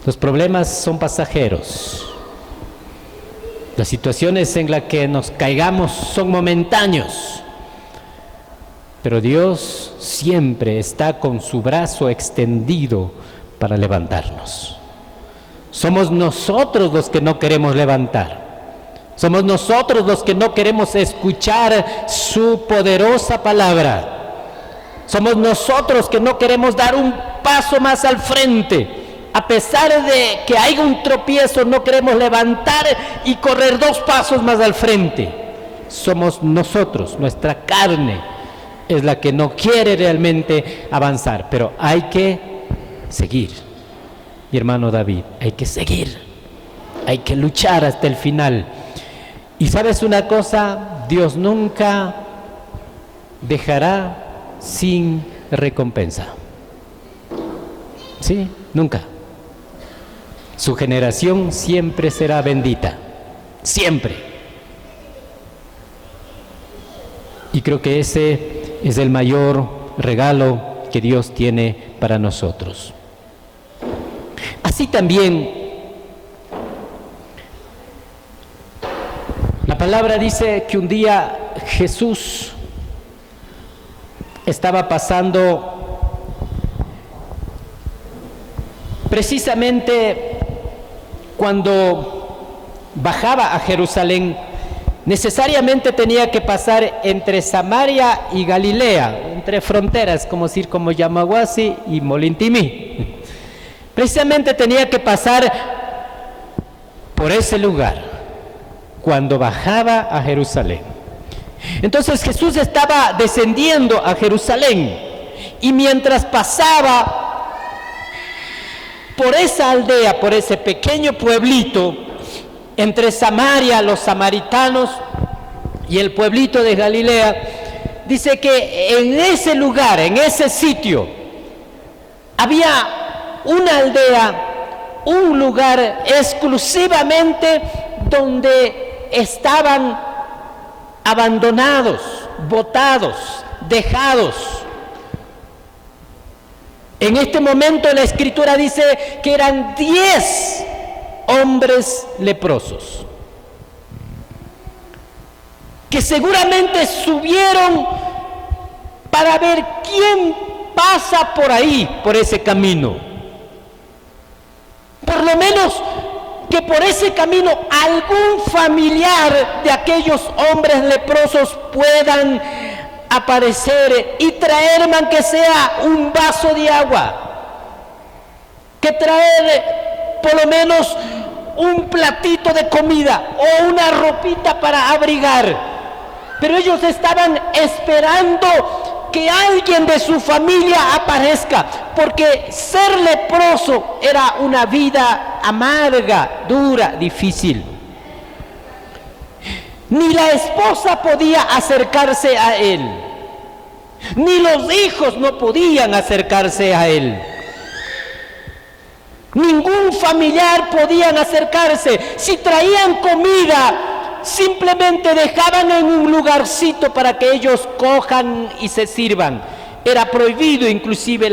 Los problemas son pasajeros. Las situaciones en las que nos caigamos son momentáneos. Pero Dios siempre está con su brazo extendido para levantarnos. Somos nosotros los que no queremos levantar. Somos nosotros los que no queremos escuchar su poderosa palabra. Somos nosotros que no queremos dar un paso más al frente. A pesar de que haya un tropiezo, no queremos levantar y correr 2 pasos más al frente. Somos nosotros, nuestra carne es la que no quiere realmente avanzar, pero hay que seguir. Mi hermano David, hay que seguir, hay que luchar hasta el final. Y ¿sabes una cosa? Dios nunca dejará sin recompensa. ¿Sí? Nunca. Su generación siempre será bendita, siempre. Y creo que ese es el mayor regalo que Dios tiene para nosotros. Así también, la palabra dice que un día Jesús estaba pasando precisamente cuando bajaba a Jerusalén. Necesariamente tenía que pasar entre Samaria y Galilea, entre fronteras, como decir como Yamaguasi y Molintimí. Precisamente tenía que pasar por ese lugar cuando bajaba a Jerusalén. Entonces Jesús estaba descendiendo a Jerusalén y mientras pasaba por esa aldea, por ese pequeño pueblito, entre Samaria, los samaritanos y el pueblito de Galilea, dice que en ese lugar, en ese sitio, había una aldea, un lugar exclusivamente donde estaban abandonados, botados, dejados. En este momento la Escritura dice que eran 10 hombres leprosos, que seguramente subieron para ver quién pasa por ahí, por ese camino. Por lo menos que por ese camino algún familiar de aquellos hombres leprosos puedan aparecer y traerme aunque sea un vaso de agua, que traer por lo menos un platito de comida o una ropita para abrigar. Pero ellos estaban esperando que alguien de su familia aparezca, porque ser leproso era una vida amarga, dura, difícil. Ni la esposa podía acercarse a él, ni los hijos no podían acercarse a él. Ningún familiar podían acercarse. Si traían comida, simplemente dejaban en un lugarcito para que ellos cojan y se sirvan. Era prohibido inclusive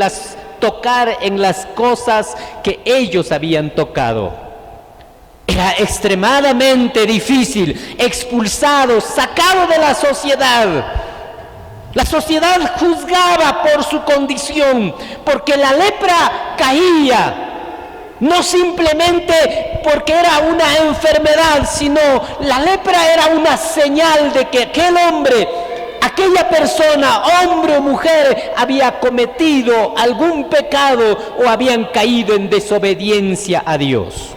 tocar en las cosas que ellos habían tocado. Era extremadamente difícil, expulsado, sacado de la sociedad. La sociedad juzgaba por su condición, porque la lepra caía. No simplemente porque era una enfermedad, sino la lepra era una señal de que aquel hombre, aquella persona, hombre o mujer, había cometido algún pecado o habían caído en desobediencia a Dios.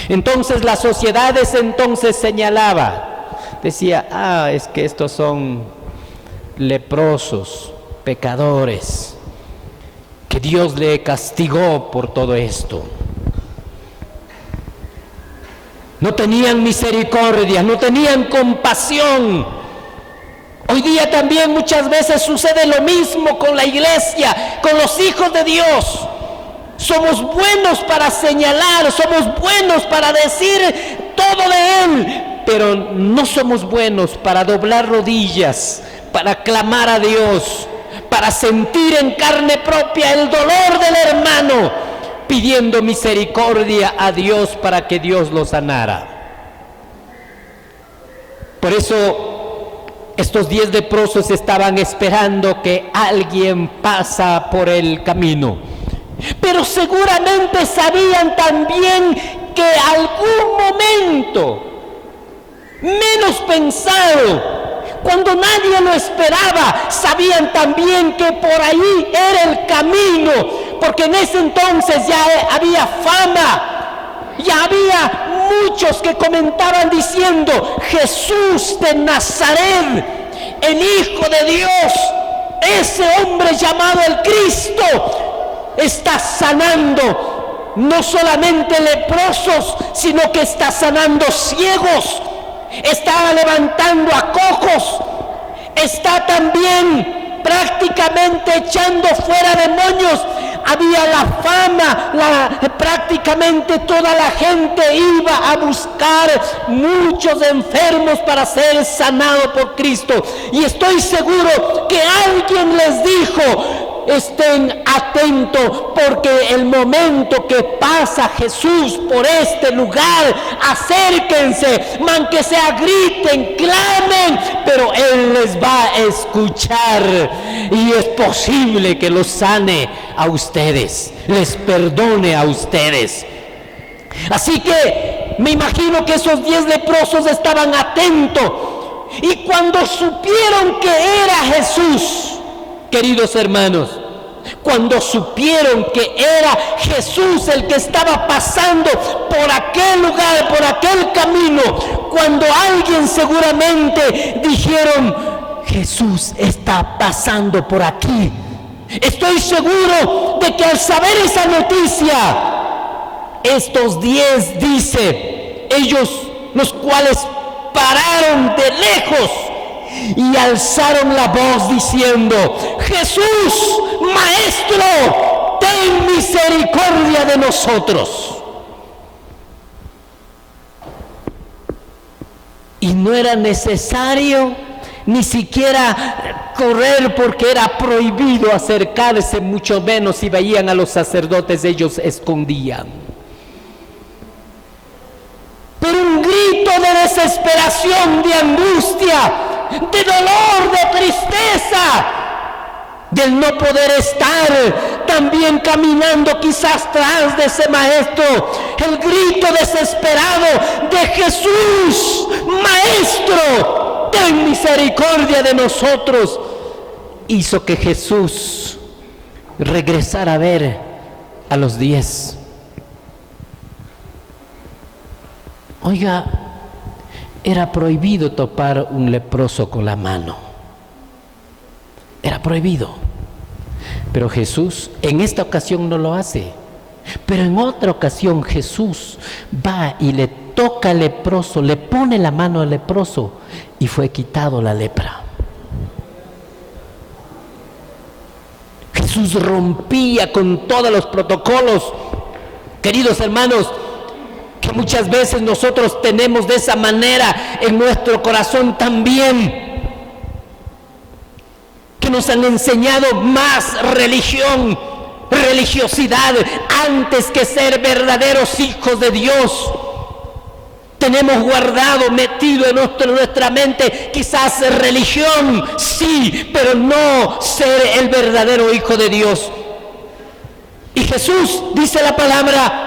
Entonces la sociedad entonces señalaba, decía, es que estos son leprosos, pecadores, que Dios le castigó por todo esto. No tenían misericordia, no tenían compasión. Hoy día también muchas veces sucede lo mismo con la iglesia, con los hijos de Dios. Somos buenos para señalar, somos buenos para decir todo de Él, pero no somos buenos para doblar rodillas, para clamar a Dios, para sentir en carne propia el dolor del hermano, pidiendo misericordia a Dios para que Dios los sanara. Por eso estos 10 leprosos estaban esperando que alguien pasa por el camino. Pero seguramente sabían también que algún momento, menos pensado, cuando nadie lo esperaba, sabían también que por ahí era el camino, porque en ese entonces ya había fama, ya había muchos que comentaban diciendo: Jesús de Nazaret, el Hijo de Dios, ese hombre llamado el Cristo, está sanando no solamente leprosos, sino que está sanando ciegos, está levantando a cojos, está también prácticamente echando fuera demonios. Había la fama, prácticamente toda la gente iba a buscar muchos enfermos para ser sanados por Cristo. Y estoy seguro que alguien les dijo: estén atentos, porque el momento que pasa Jesús por este lugar, acérquense, aunque sea griten, clamen, pero Él les va a escuchar, y es posible que los sane a ustedes, les perdone a ustedes. Así que me imagino que esos 10 leprosos estaban atentos, y cuando supieron que era Jesús, queridos hermanos, cuando supieron que era Jesús el que estaba pasando por aquel lugar, por aquel camino, cuando alguien seguramente dijeron: Jesús está pasando por aquí. Estoy seguro de que al saber esa noticia, estos 10, dice, ellos, los cuales pararon de lejos y alzaron la voz diciendo: Jesús, Maestro, ten misericordia de nosotros. Y no era necesario ni siquiera correr, porque era prohibido acercarse, mucho menos si veían a los sacerdotes, ellos escondían. Pero un grito de desesperación, de angustia, de dolor, de tristeza, del no poder estar también caminando quizás tras de ese maestro, el grito desesperado de: Jesús, Maestro, ten misericordia de nosotros, hizo que Jesús regresara a ver a los 10. Oiga, era prohibido topar un leproso con la mano. Era prohibido. Pero Jesús en esta ocasión no lo hace. Pero en otra ocasión Jesús va y le toca al leproso, le pone la mano al leproso y fue quitado la lepra. Jesús rompía con todos los protocolos, queridos hermanos, que muchas veces nosotros tenemos de esa manera en nuestro corazón también, que nos han enseñado más religión, religiosidad, antes que ser verdaderos hijos de Dios. Tenemos guardado, metido en nuestra mente, quizás religión, sí, pero no ser el verdadero hijo de Dios. Y Jesús, dice la palabra,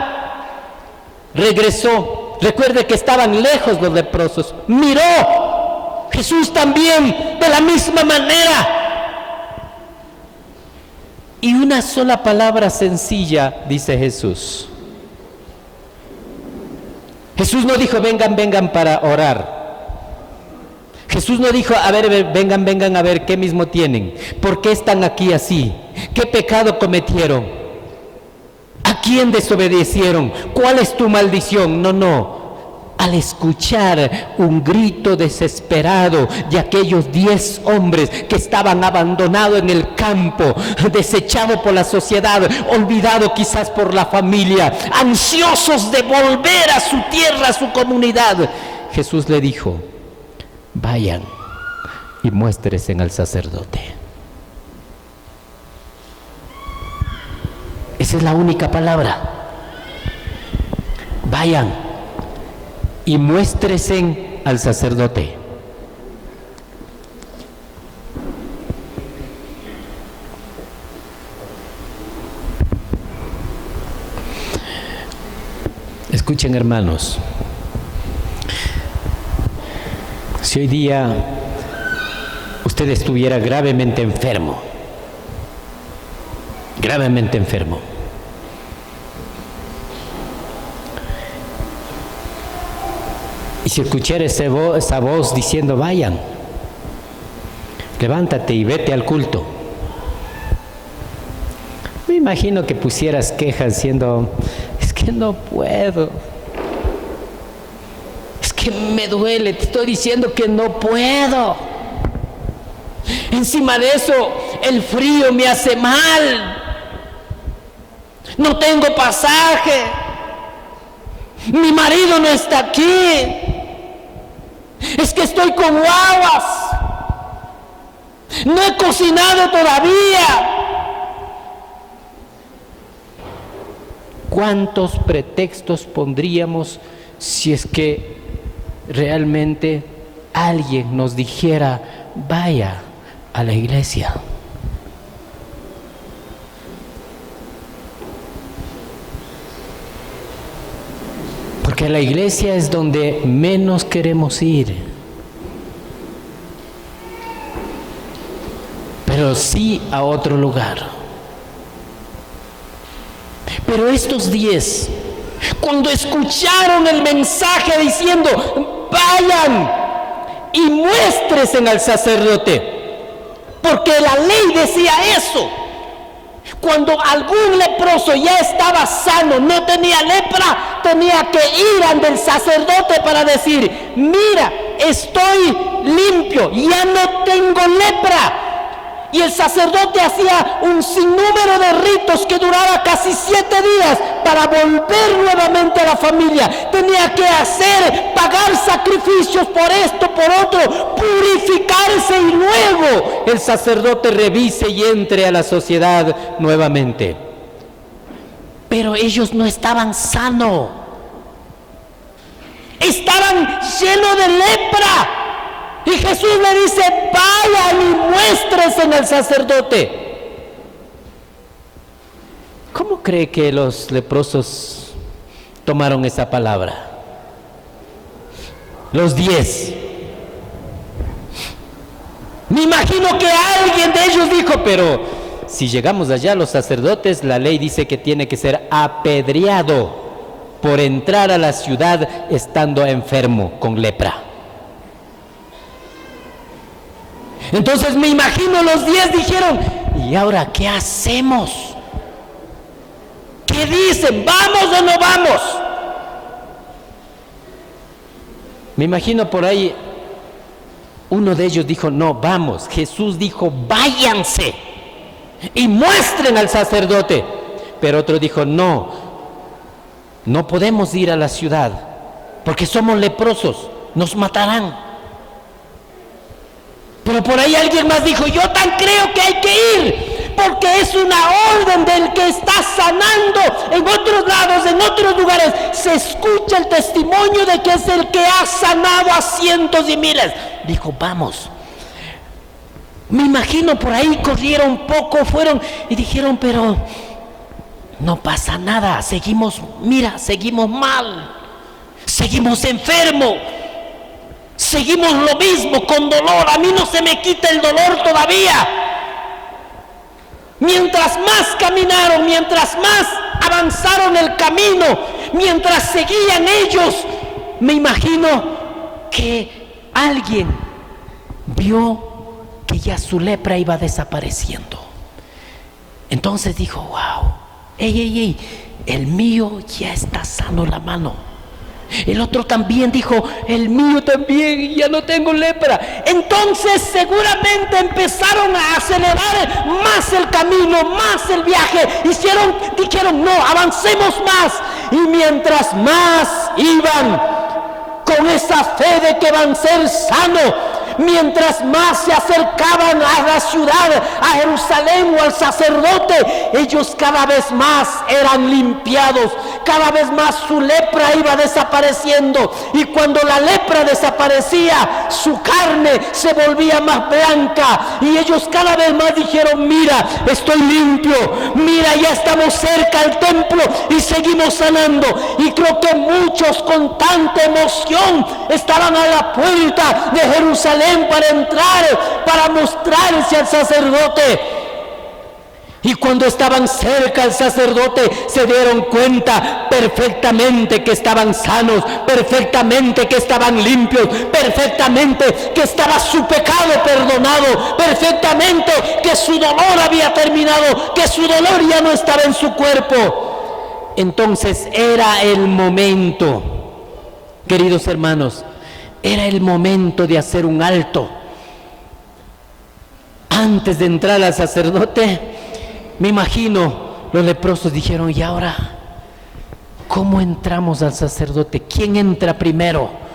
regresó. Recuerde que estaban lejos los leprosos. Miró Jesús también de la misma manera. Y una sola palabra sencilla dice Jesús. Jesús no dijo: vengan para orar. Jesús no dijo: a ver, vengan a ver qué mismo tienen, por qué están aquí así, qué pecado cometieron, a quién desobedecieron, cuál es tu maldición. No. Al escuchar un grito desesperado de aquellos 10 hombres que estaban abandonados en el campo, desechados por la sociedad, olvidados quizás por la familia, ansiosos de volver a su tierra, a su comunidad, Jesús le dijo: vayan y muéstrense al sacerdote. Esa es la única palabra. Vayan y muéstresen al sacerdote. Escuchen, hermanos, si hoy día usted estuviera gravemente enfermo, y si escuchara esa voz diciendo, vayan, levántate y vete al culto, me imagino que pusieras quejas diciendo, es que no puedo, es que me duele, te estoy diciendo que no puedo. Encima de eso, el frío me hace mal. No tengo pasaje. Mi marido no está aquí. Es que estoy con guaguas. No he cocinado todavía. ¿Cuántos pretextos pondríamos si es que realmente alguien nos dijera, vaya a la iglesia? Porque a la iglesia es donde menos queremos ir. Pero sí a otro lugar. Pero estos 10, cuando escucharon el mensaje diciendo, vayan y muéstresen al sacerdote, porque la ley decía eso. Cuando algún leproso ya estaba sano, no tenía lepra, tenía que ir ante el sacerdote para decir, mira, estoy limpio, ya no tengo lepra. Y el sacerdote hacía un sinnúmero de ritos que duraba casi 7 días para volver nuevamente a la familia. Tenía que pagar sacrificios por esto, por otro, purificarse y luego el sacerdote revise y entre a la sociedad nuevamente. Pero ellos no estaban sanos. Estaban llenos de lepra. Y Jesús le dice, vayan y muéstrense al sacerdote. ¿Cómo cree que los leprosos tomaron esa palabra? Los 10. Me imagino que alguien de ellos dijo, pero si llegamos allá los sacerdotes, la ley dice que tiene que ser apedreado por entrar a la ciudad estando enfermo con lepra. Entonces me imagino los 10 dijeron, ¿y ahora qué hacemos? ¿Qué dicen? ¿Vamos o no vamos? Me imagino por ahí uno de ellos dijo, no, vamos. Jesús dijo, váyanse y muestren al sacerdote. Pero otro dijo, no podemos ir a la ciudad porque somos leprosos, nos matarán. Pero por ahí alguien más dijo, yo tan creo que hay que ir, porque es una orden del que está sanando en otros lados, en otros lugares. Se escucha el testimonio de que es el que ha sanado a cientos y miles. Dijo, vamos. Me imagino por ahí corrieron poco, fueron y dijeron, pero no pasa nada, seguimos mal, seguimos enfermos. Seguimos lo mismo, con dolor. A mí no se me quita el dolor todavía. Mientras más caminaron, mientras más avanzaron el camino, mientras seguían ellos, me imagino que alguien vio que ya su lepra iba desapareciendo. Entonces dijo, wow, el mío ya está sano la mano. El otro también dijo, el mío también, ya no tengo lepra. Entonces seguramente empezaron a acelerar más el camino, más el viaje. Dijeron, no, avancemos más. Y mientras más iban, con esa fe de que van a ser sanos, Mientras más se acercaban a la ciudad, a Jerusalén o al sacerdote, ellos cada vez más eran limpiados, cada vez más su lepra iba desapareciendo, y cuando la lepra desaparecía, su carne se volvía más blanca, y ellos cada vez más dijeron: mira, estoy limpio, mira, ya estamos cerca al templo y seguimos sanando. Y creo que muchos con tanta emoción estaban a la puerta de Jerusalén para entrar, para mostrarse al sacerdote. Y cuando estaban cerca al sacerdote, se dieron cuenta perfectamente que estaban sanos, perfectamente que estaban limpios, perfectamente que estaba su pecado perdonado, perfectamente que su dolor había terminado, que su dolor ya no estaba en su cuerpo. Entonces era el momento, queridos hermanos, era el momento de hacer un alto. Antes de entrar al sacerdote, me imagino, los leprosos dijeron: ¿y ahora cómo entramos al sacerdote? ¿Quién entra primero?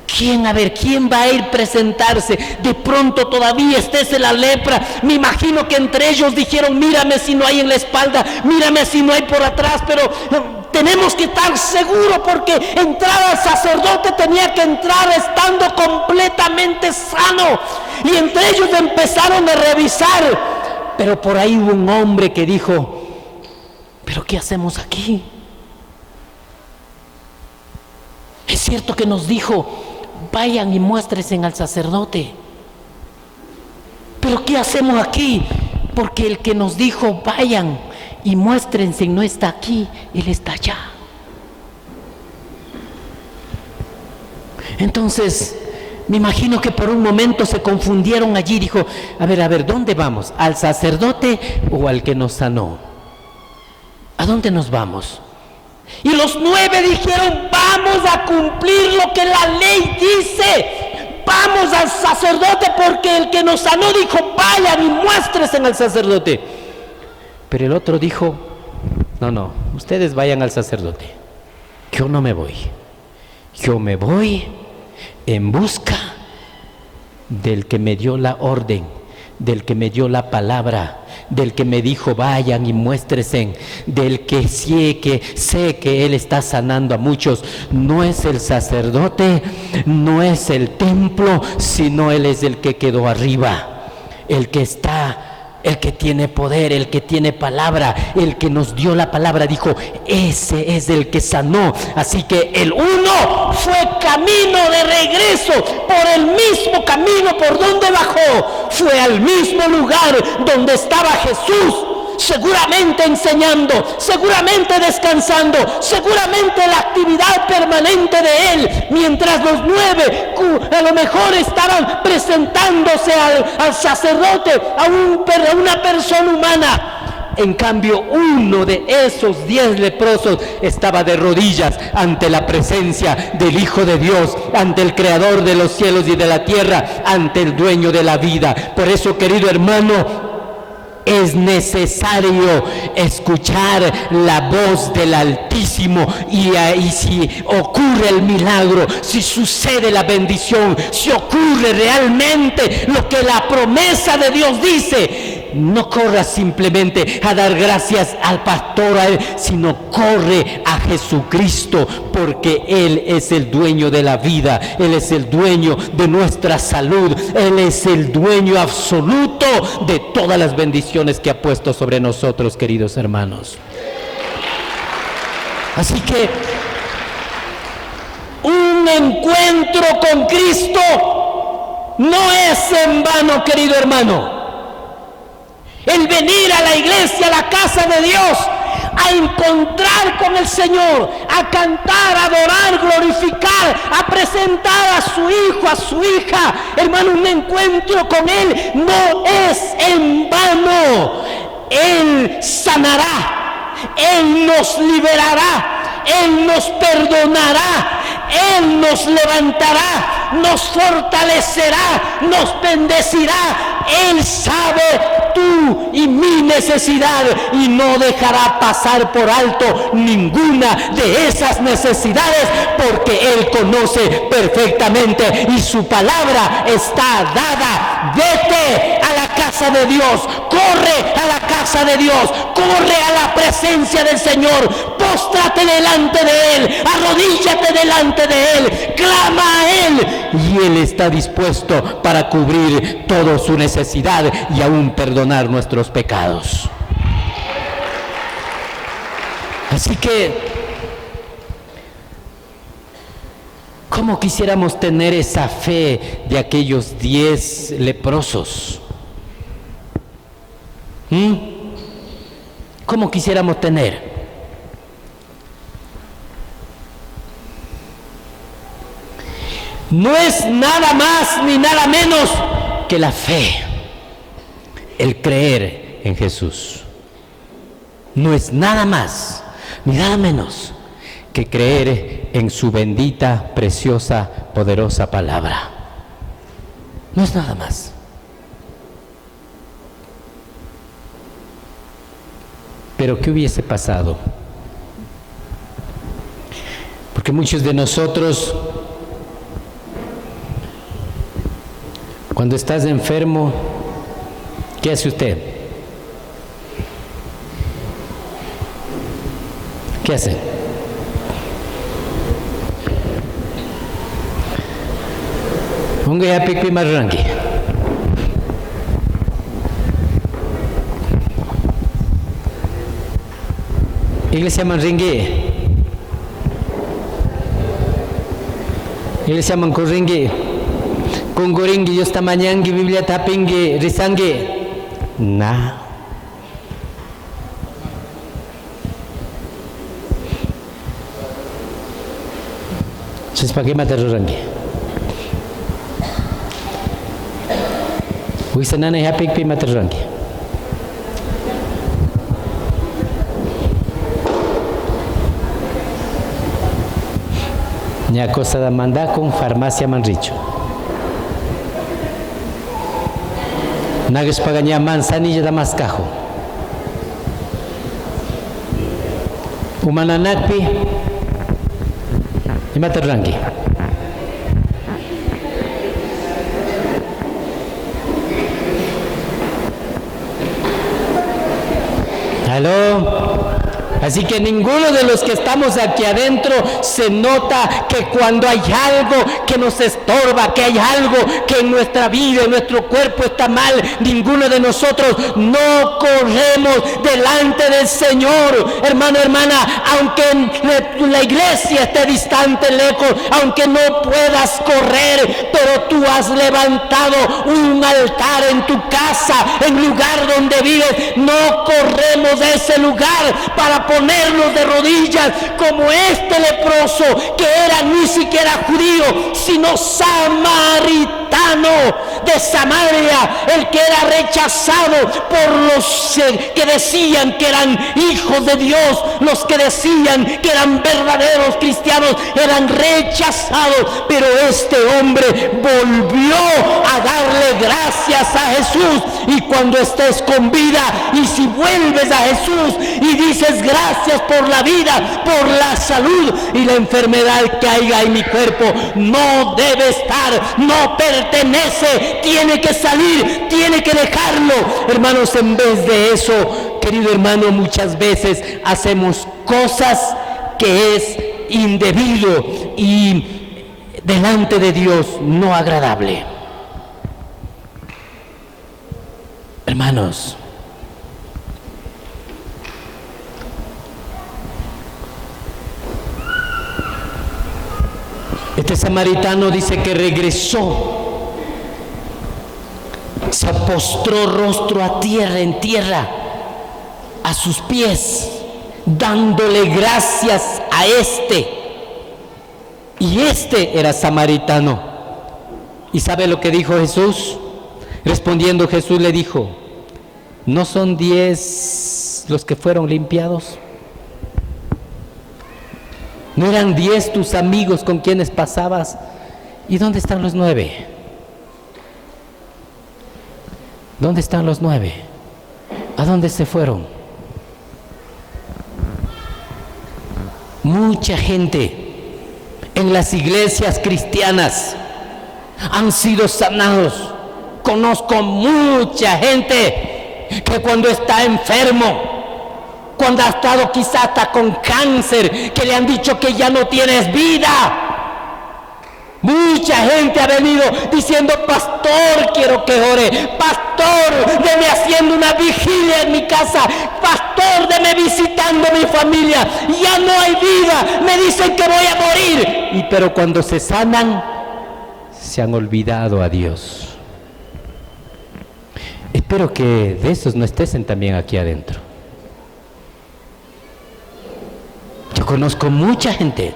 ¿Quién va a ir a presentarse? De pronto todavía estés en la lepra. Me imagino que entre ellos dijeron: mírame si no hay en la espalda, mírame si no hay por atrás, pero tenemos que estar seguros, porque entrar al sacerdote tenía que entrar estando completamente sano. Y entre ellos empezaron a revisar. Pero por ahí hubo un hombre que dijo: ¿pero qué hacemos aquí? Es cierto que nos dijo: vayan y muéstrense al sacerdote. ¿Pero qué hacemos aquí? Porque el que nos dijo vayan y muéstrense no está aquí, él está allá. Entonces, me imagino que por un momento se confundieron allí. Dijo: a ver, ¿dónde vamos? ¿Al sacerdote o al que nos sanó? ¿A dónde nos vamos? Y los 9 dijeron: vamos a cumplir lo que la ley dice. Vamos al sacerdote, porque el que nos sanó dijo: vayan y muéstrense al sacerdote. Pero el otro dijo: no, ustedes vayan al sacerdote. Yo no me voy. Yo me voy en busca del que me dio la orden, del que me dio la palabra, del que me dijo: vayan y muéstrense, del que sé que Él está sanando a muchos. No es el sacerdote, no es el templo, sino Él es el que quedó arriba, el que está, el que tiene poder, el que tiene palabra, el que nos dio la palabra. Dijo: ese es el que sanó. Así que el uno fue camino de regreso por el mismo camino por donde bajó, fue al mismo lugar donde estaba Jesús, seguramente enseñando, seguramente descansando, seguramente la actividad permanente de Él, mientras los 9 a lo mejor estaban presentándose al sacerdote, a una persona humana. En cambio, uno de esos 10 leprosos estaba de rodillas ante la presencia del Hijo de Dios, ante el Creador de los cielos y de la tierra, ante el Dueño de la vida. Por eso, querido hermano, es necesario escuchar la voz del Altísimo, y si ocurre el milagro, si sucede la bendición, si ocurre realmente lo que la promesa de Dios dice, no corras simplemente a dar gracias al pastor, a él, sino corre a Jesucristo, porque Él es el dueño de la vida, Él es el dueño de nuestra salud, Él es el dueño absoluto de todas las bendiciones que ha puesto sobre nosotros, queridos hermanos. Así que un encuentro con Cristo no es en vano, querido hermano. El venir a la iglesia, a la casa de Dios, a encontrar con el Señor, a cantar, a adorar, glorificar, a presentar a su hijo, a su hija, hermano, un encuentro con Él no es en vano. Él sanará, Él nos liberará, Él nos perdonará, Él nos levantará, nos fortalecerá, nos bendecirá. Él sabe tú y mi necesidad, y no dejará pasar por alto ninguna de esas necesidades, porque Él conoce perfectamente y su palabra está dada. Vete a la casa de Dios, corre a la casa de Dios, corre a la presencia del Señor, póstrate delante de Él, arrodíllate delante de Él, clama a Él, y Él está dispuesto para cubrir toda su necesidad y aún perdonar nuestros pecados. Así que, ¿cómo quisiéramos tener esa fe de aquellos 10 leprosos? ¿Cómo quisiéramos tener? No es nada más ni nada menos que la fe, el creer en Jesús. No es nada más ni nada menos que creer en su bendita, preciosa, poderosa palabra. No es nada más. Pero ¿qué hubiese pasado? Porque muchos de nosotros, cuando estás enfermo, ¿qué hace usted? ¿Qué hace? Unga ya pipi marrangi. Iglesia manringi. Iglesia mankuringi. Kunguringi yosta manyangi Biblia tapingi risangi. Nah. Sespagi matarurangi. Wisanana hapik pi matarurangi. Nya cosa da mandar con farmacia manricho. Nagas paganya manzanilla da mascajo. Umananakpi y materrangi. ¿Aló? Así que ninguno de los que estamos aquí adentro se nota que cuando hay algo que nos estorba, que hay algo que en nuestra vida, en nuestro cuerpo está mal, ninguno de nosotros no corremos delante del Señor. Hermano, hermana, aunque la iglesia esté distante, lejos, aunque no puedas correr, pero tú has levantado un altar en tu casa, en el lugar donde vives, no corremos de ese lugar para ponernos de rodillas como este leproso, que era ni siquiera judío, sino samaritano de Samaria, el que era rechazado por los que decían que eran hijos de Dios, los que decían que eran verdaderos cristianos, eran rechazados, pero este hombre volvió a darle gracias a Jesús. Y cuando estés con vida y si vuelves a Jesús y dices gracias por la vida, por la salud y la enfermedad que haya en mi cuerpo, no debe estar, no pertenece, tiene que salir, tiene que dejarlo. Hermanos, en vez de eso, querido hermano, muchas veces hacemos cosas que es indebido y delante de Dios no agradable. Hermanos, este samaritano dice que regresó, se postró rostro a tierra, en tierra, a sus pies, dándole gracias a este. Y este era samaritano. ¿Y sabe lo que dijo Jesús? Respondiendo Jesús le dijo: ¿no son 10 los que fueron limpiados? ¿No eran 10 tus amigos con quienes pasabas? ¿Y dónde están los 9? ¿Dónde están los 9? ¿A dónde se fueron? Mucha gente en las iglesias cristianas han sido sanados. Conozco mucha gente que cuando está enfermo, cuando ha estado quizás hasta con cáncer, que le han dicho que ya no tienes vida. Mucha gente ha venido diciendo: pastor, quiero que ore, pastor, deme haciendo una vigilia en mi casa, pastor, deme visitando mi familia, ya no hay vida, me dicen que voy a morir. Pero cuando se sanan, se han olvidado a Dios. Espero que de esos no estén también aquí adentro. Yo conozco mucha gente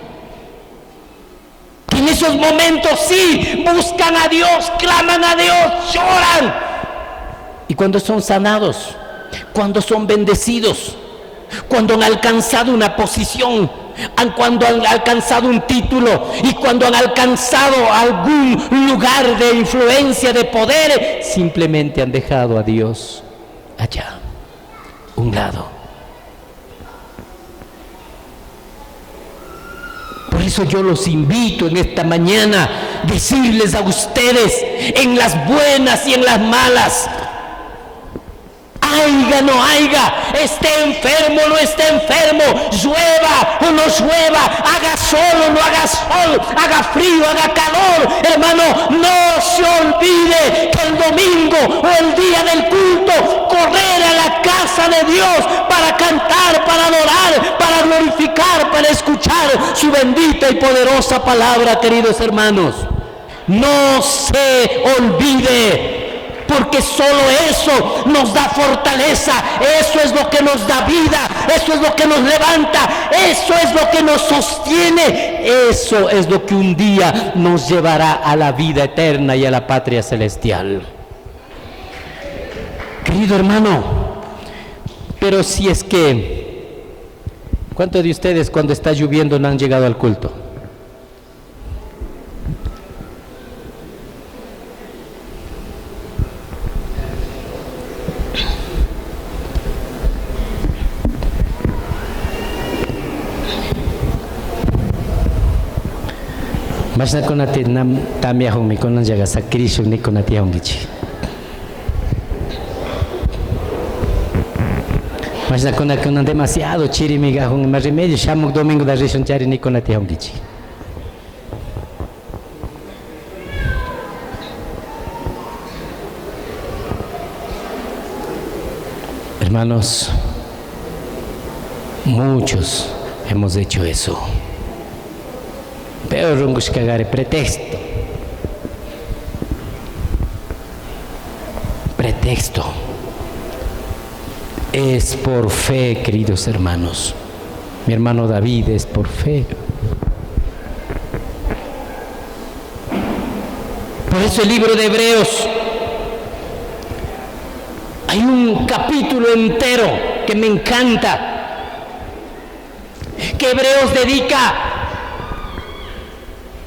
que en esos momentos sí buscan a Dios, claman a Dios, lloran. Y cuando son sanados, cuando son bendecidos, cuando han alcanzado una posición, cuando han alcanzado un título y cuando han alcanzado algún lugar de influencia, de poder, simplemente han dejado a Dios allá, un lado. Por eso yo los invito en esta mañana a decirles a ustedes, en las buenas y en las malas, haiga, no haiga, esté enfermo, no esté enfermo, llueva o no llueva, haga sol o no haga sol, haga frío, haga calor, hermano, no se olvide que el domingo o el día del culto, correr a la casa de Dios para cantar, para adorar, para glorificar, para escuchar su bendita y poderosa palabra, queridos hermanos. No se olvide, porque solo eso nos da fortaleza, eso es lo que nos da vida, eso es lo que nos levanta, eso es lo que nos sostiene, eso es lo que un día nos llevará a la vida eterna y a la patria celestial. Querido hermano, pero si es que, ¿cuántos de ustedes cuando está lloviendo no han llegado al culto? Masna konati nam tamia hongmi konan jaga sakiri shuni konati hongichi. Masna konan demasiado chirimiga hong mas remedio shamuk domingo da rishon chari ni konati hongichi. Hermanos, muchos hemos hecho eso. Pero rungus cagare pretexto. Pretexto. Es por fe, queridos hermanos. Mi hermano David, es por fe. Por eso el libro de Hebreos, hay un capítulo entero que me encanta, que Hebreos dedica,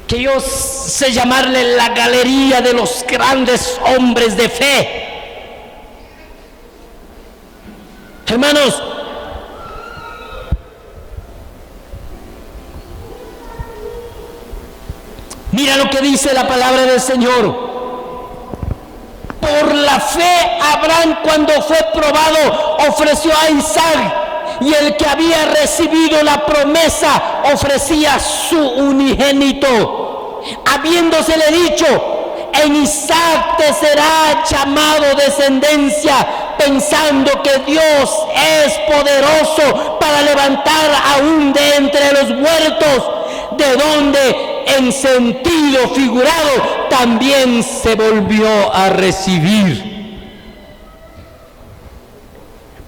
que yo sé llamarle la galería de los grandes hombres de fe. Hermanos, mira lo que dice la palabra del Señor. Por la fe Abraham, cuando fue probado, ofreció a Isaac, y el que había recibido la promesa ofrecía su unigénito, habiéndosele dicho: en Isaac te será llamado descendencia, pensando que Dios es poderoso para levantar aún de entre los muertos, de donde en sentido figurado también se volvió a recibir.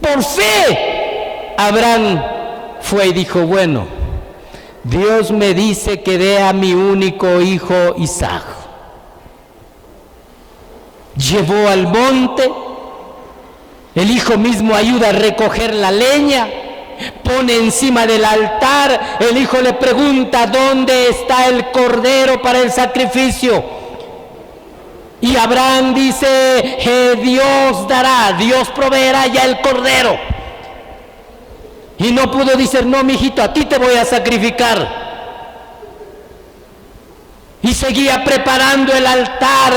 Por fe Abraham fue y dijo: bueno, Dios me dice que dé a mi único hijo Isaac. Llevó al monte, el hijo mismo ayuda a recoger la leña, pone encima del altar, el hijo le pregunta: ¿dónde está el cordero para el sacrificio? Y Abraham dice, Dios dará, Dios proveerá ya el cordero. Y no pudo decir, no, mijito, a ti te voy a sacrificar. Y seguía preparando el altar,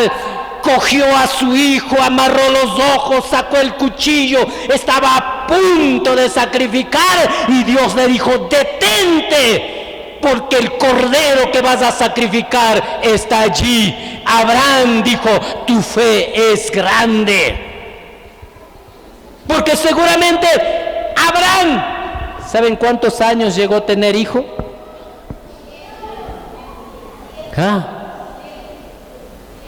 cogió a su hijo, amarró los ojos, sacó el cuchillo, estaba a punto de sacrificar y Dios le dijo, detente, porque el cordero que vas a sacrificar está allí. Abraham dijo, tu fe es grande. Porque seguramente Abraham, ¿saben cuántos años llegó a tener hijo?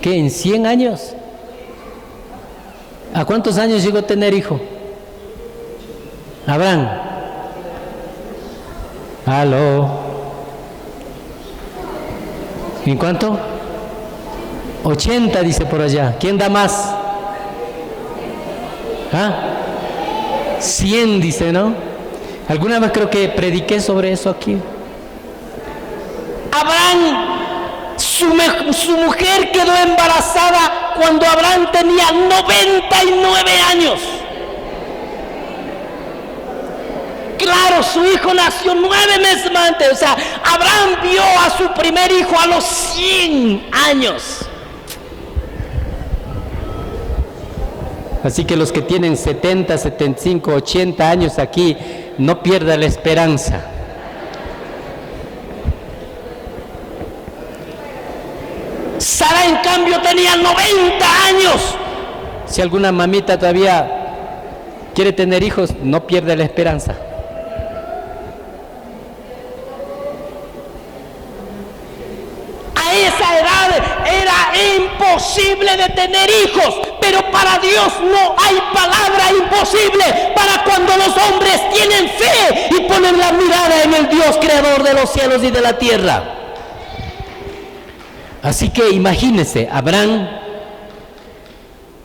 ¿Qué? ¿En 100 años? ¿A cuántos años llegó a tener hijo? Abraham. ¿Aló? ¿En cuánto? 80 dice por allá. ¿Quién da más? 100 dice, ¿no? Alguna vez creo que prediqué sobre eso aquí. Abraham, su mujer quedó embarazada cuando Abraham tenía 99 años. Claro, su hijo nació 9 meses antes. O sea, Abraham vio a su primer hijo a los 100 años. Así que los que tienen 70, 75, 80 años aquí, no pierdan la esperanza. Sara, en cambio, tenía 90 años. Si alguna mamita todavía quiere tener hijos, no pierda la esperanza. A esa edad era imposible de tener hijos, pero para Dios no hay palabra imposible. Para cuando los hombres tienen fe y ponen la mirada en el Dios creador de los cielos y de la tierra. Así que imagínense, Abraham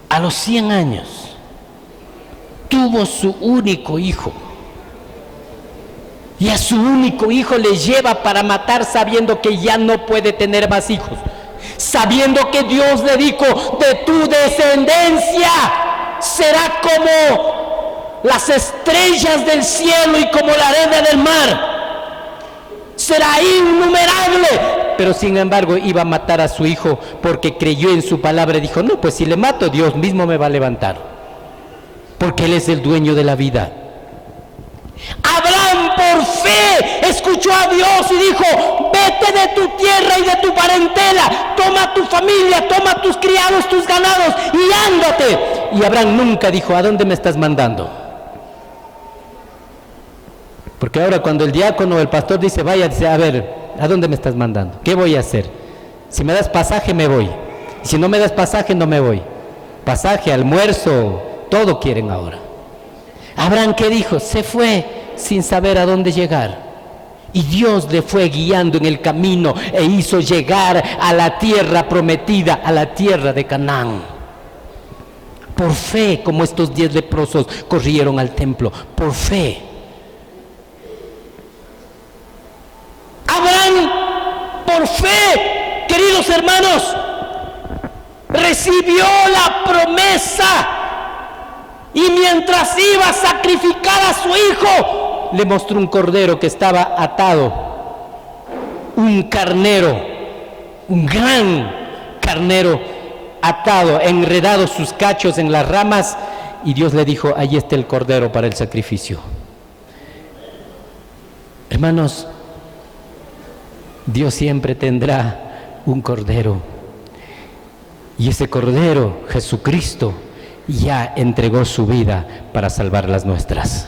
a los 100 años tuvo su único hijo. Y a su único hijo le lleva para matar sabiendo que ya no puede tener más hijos. Sabiendo que Dios le dijo, de tu descendencia será como las estrellas del cielo y como la arena del mar. Será innumerable. Pero sin embargo iba a matar a su hijo porque creyó en su palabra y dijo, no, pues si le mato, Dios mismo me va a levantar. Porque Él es el dueño de la vida. Abraham por fe escuchó a Dios y dijo, vete de tu tierra y de tu parentela, toma tu familia, toma tus criados, tus ganados y ándate. Y Abraham nunca dijo, ¿a dónde me estás mandando? Porque ahora cuando el diácono o el pastor dice, vaya, dice, a ver, ¿a dónde me estás mandando? ¿Qué voy a hacer? Si me das pasaje me voy, y si no me das pasaje no me voy. Pasaje, almuerzo, todo quieren ahora. Abraham, ¿qué dijo? Se fue sin saber a dónde llegar. Y Dios le fue guiando en el camino e hizo llegar a la tierra prometida, a la tierra de Canaán. Por fe, como estos 10 leprosos corrieron al templo, por fe. Abraham, por fe, queridos hermanos, recibió la promesa. Y mientras iba a sacrificar a su hijo, le mostró un cordero que estaba atado, un carnero, un gran carnero atado, enredado sus cachos en las ramas, y Dios le dijo, ahí está el cordero para el sacrificio. Hermanos, Dios siempre tendrá un cordero, y ese cordero, Jesucristo, ya entregó su vida para salvar las nuestras,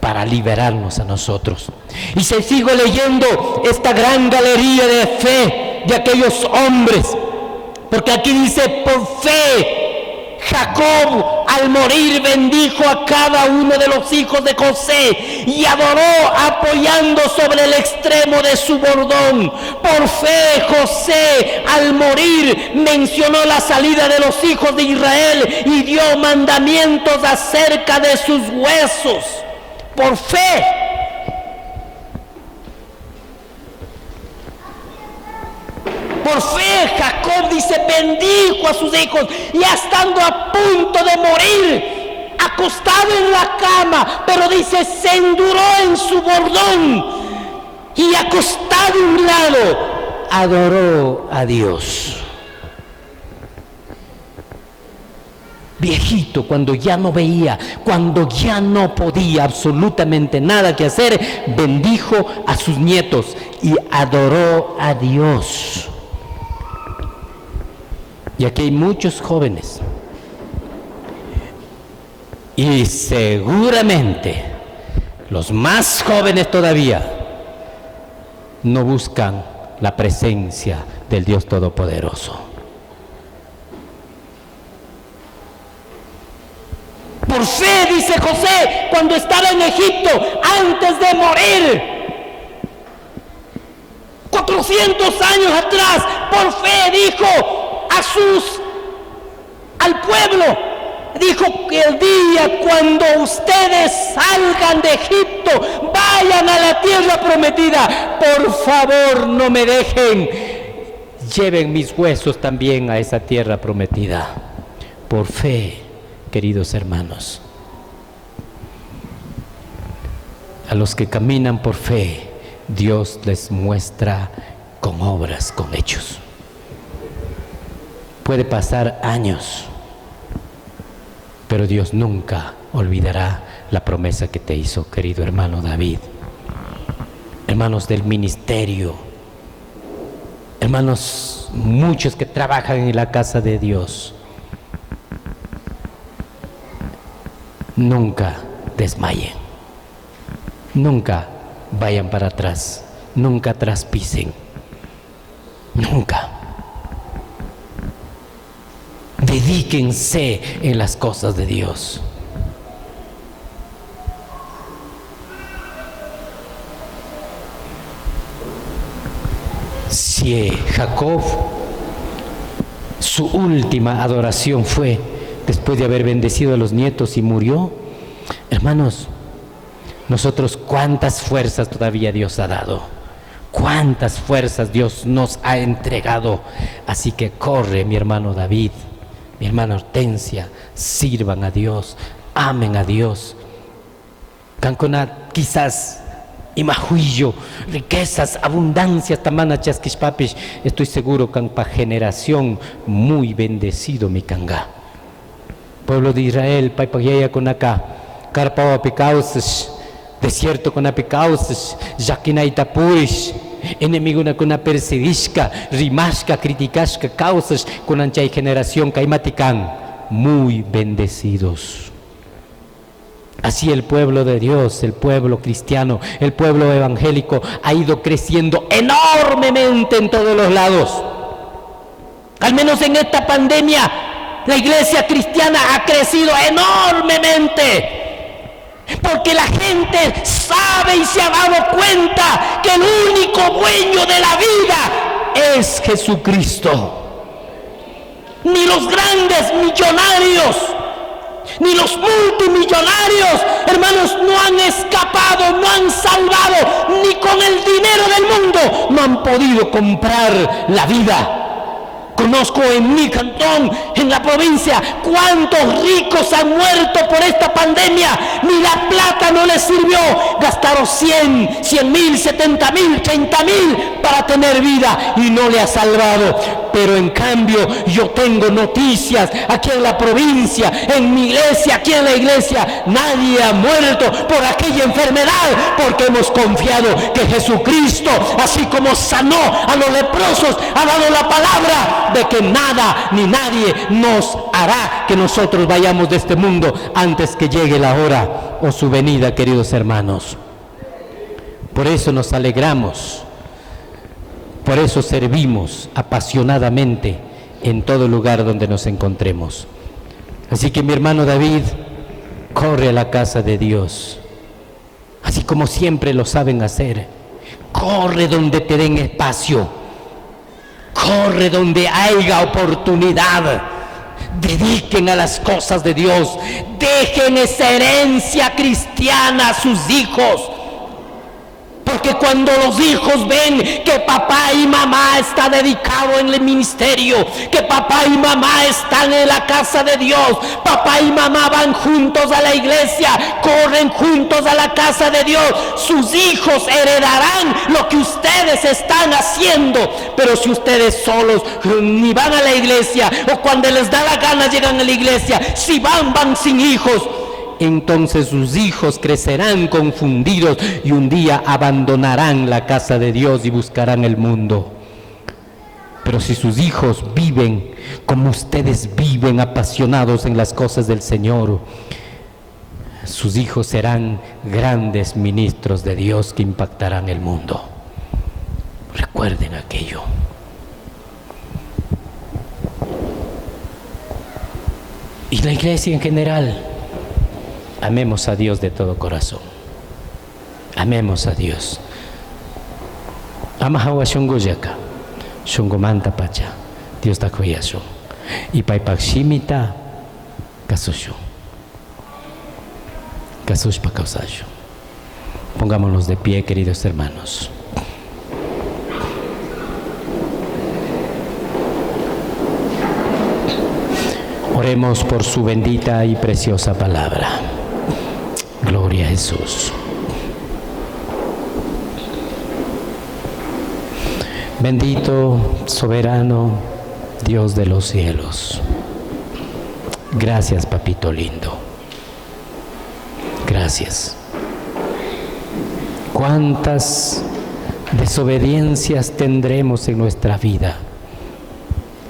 para liberarnos a nosotros. Y se sigue leyendo esta gran galería de fe de aquellos hombres, porque aquí dice, por fe Jacob al morir bendijo a cada uno de los hijos de José y adoró apoyando sobre el extremo de su bordón. Por fe José al morir mencionó la salida de los hijos de Israel y dio mandamientos acerca de sus huesos. Por fe. Por fe, Jacob dice, bendijo a sus hijos, y estando a punto de morir, acostado en la cama, pero dice, se enduró en su bordón, y acostado a un lado, adoró a Dios. Viejito, cuando ya no veía, cuando ya no podía absolutamente nada que hacer, bendijo a sus nietos y adoró a Dios. Y aquí hay muchos jóvenes, y seguramente los más jóvenes todavía no buscan la presencia del Dios Todopoderoso. Por fe, dice José, cuando estaba en Egipto, antes de morir, 400 años atrás, por fe dijo al pueblo, dijo que el día cuando ustedes salgan de Egipto, vayan a la tierra prometida, por favor no me dejen, lleven mis huesos también a esa tierra prometida. Por fe, queridos hermanos, a los que caminan por fe, Dios les muestra con obras, con hechos. Puede pasar años, pero Dios nunca olvidará la promesa que te hizo, querido hermano David. Hermanos del ministerio, hermanos muchos que trabajan en la casa de Dios, nunca desmayen, nunca vayan para atrás, nunca traspisen, nunca. Dedíquense en las cosas de Dios. Si Jacob, su última adoración fue después de haber bendecido a los nietos y murió, hermanos, nosotros cuántas fuerzas todavía Dios ha dado, cuántas fuerzas Dios nos ha entregado. Así que corre, mi hermano David, mi hermana Hortensia, sirvan a Dios, amen a Dios. Cancona quizás imajuillo, riquezas, abundancias, tamana chasquishpapish, estoy seguro que para generación muy bendecido mi canga. Pueblo de Israel, paipagaya con acá, carpa picausas, desierto con apicausas, yaquinaita puish, enemigo con una perseguisca, rimasca, criticasca, causas con anchay generación caimatican, muy bendecidos. Así el pueblo de Dios, el pueblo cristiano, el pueblo evangélico ha ido creciendo enormemente en todos los lados. Al menos en esta pandemia, la iglesia cristiana ha crecido enormemente. Porque la gente sabe y se ha dado cuenta que el único dueño de la vida es Jesucristo. Ni los grandes millonarios, ni los multimillonarios, hermanos, no han escapado, no han salvado, ni con el dinero del mundo no han podido comprar la vida. Conozco en mi cantón, en la provincia, cuántos ricos han muerto por esta pandemia. Ni la plata no les sirvió. Gastaron 100,000, 70,000, 30,000 para tener vida y no le ha salvado. Pero en cambio yo tengo noticias aquí en la provincia, en mi iglesia, aquí en la iglesia, nadie ha muerto por aquella enfermedad, porque hemos confiado que Jesucristo, así como sanó a los leprosos, ha dado la palabra de que nada ni nadie nos hará que nosotros vayamos de este mundo antes que llegue la hora o su venida, queridos hermanos. Por eso nos alegramos, por eso servimos apasionadamente en todo lugar donde nos encontremos. Así que mi hermano David, corre a la casa de Dios, así como siempre lo saben hacer. Corre donde te den espacio, corre donde haya oportunidad. Dediquen a las cosas de Dios, dejen esa herencia cristiana a sus hijos. porque cuando los hijos ven que papá y mamá están dedicados en el ministerio, que papá y mamá están en la casa de Dios, papá y mamá van juntos a la iglesia, corren juntos a la casa de Dios, sus hijos heredarán lo que ustedes están haciendo. Pero si ustedes solos ni van a la iglesia, o cuando les da la gana llegan a la iglesia, si van sin hijos, entonces sus hijos crecerán confundidos y un día abandonarán la casa de Dios y buscarán el mundo. Pero si sus hijos viven como ustedes viven, apasionados en las cosas del Señor, sus hijos serán grandes ministros de Dios que impactarán el mundo. Recuerden aquello. Y la iglesia en general, amemos a Dios de todo corazón. Amemos a Dios. Amahawa shungo yaka, shungo manta pacha, Dios ta koyasho. Y paipak shimita, kasusho. Kasushpa kausasho. Pongámonos de pie, queridos hermanos. Oremos por su bendita y preciosa palabra. Gloria a Jesús. Bendito, soberano, Dios de los cielos. Gracias, papito lindo. Gracias. ¿Cuántas desobediencias tendremos en nuestra vida?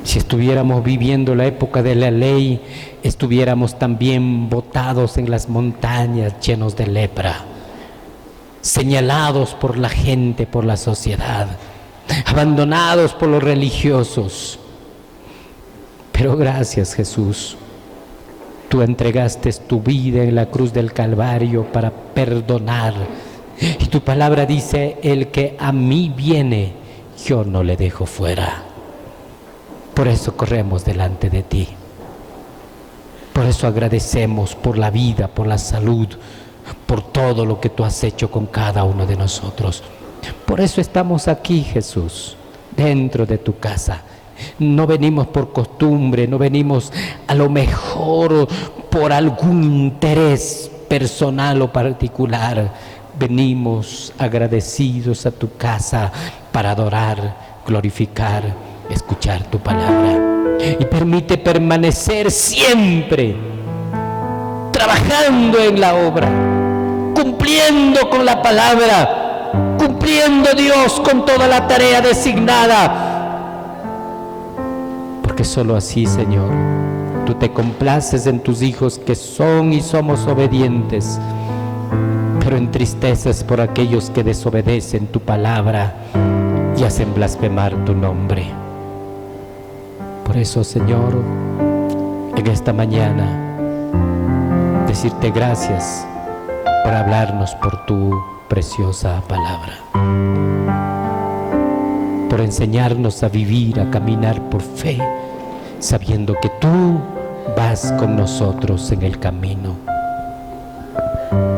Si estuviéramos viviendo la época de la ley, estuviéramos también botados en las montañas llenos de lepra, señalados por la gente, por la sociedad, abandonados por los religiosos. Pero gracias, Jesús, tú entregaste tu vida en la cruz del Calvario para perdonar. Y tu palabra dice, el que a mí viene, yo no le dejo fuera. Por eso corremos delante de ti. Por eso agradecemos por la vida, por la salud, por todo lo que tú has hecho con cada uno de nosotros. Por eso estamos aquí, Jesús, dentro de tu casa. No venimos por costumbre, no venimos a lo mejor por algún interés personal o particular. Venimos agradecidos a tu casa para adorar, glorificar, escuchar tu palabra. Y permite permanecer siempre trabajando en la obra, cumpliendo con la palabra, cumpliendo, Dios, con toda la tarea designada. Porque solo así, Señor, tú te complaces en tus hijos que son y somos obedientes, pero entristeces por aquellos que desobedecen tu palabra y hacen blasfemar tu nombre. Por eso, Señor, en esta mañana, decirte gracias por hablarnos por tu preciosa palabra, por enseñarnos a vivir, a caminar por fe, sabiendo que tú vas con nosotros en el camino,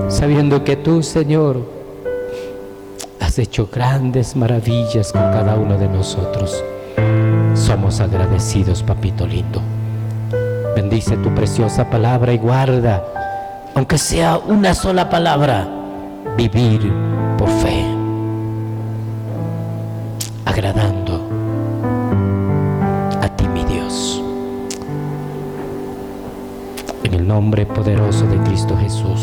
sabiendo que tú, Señor, has hecho grandes maravillas con cada uno de nosotros. Somos agradecidos, papito lindo. Bendice tu preciosa palabra y guarda, aunque sea una sola palabra, vivir por fe, agradando a ti, mi Dios. En el nombre poderoso de Cristo Jesús.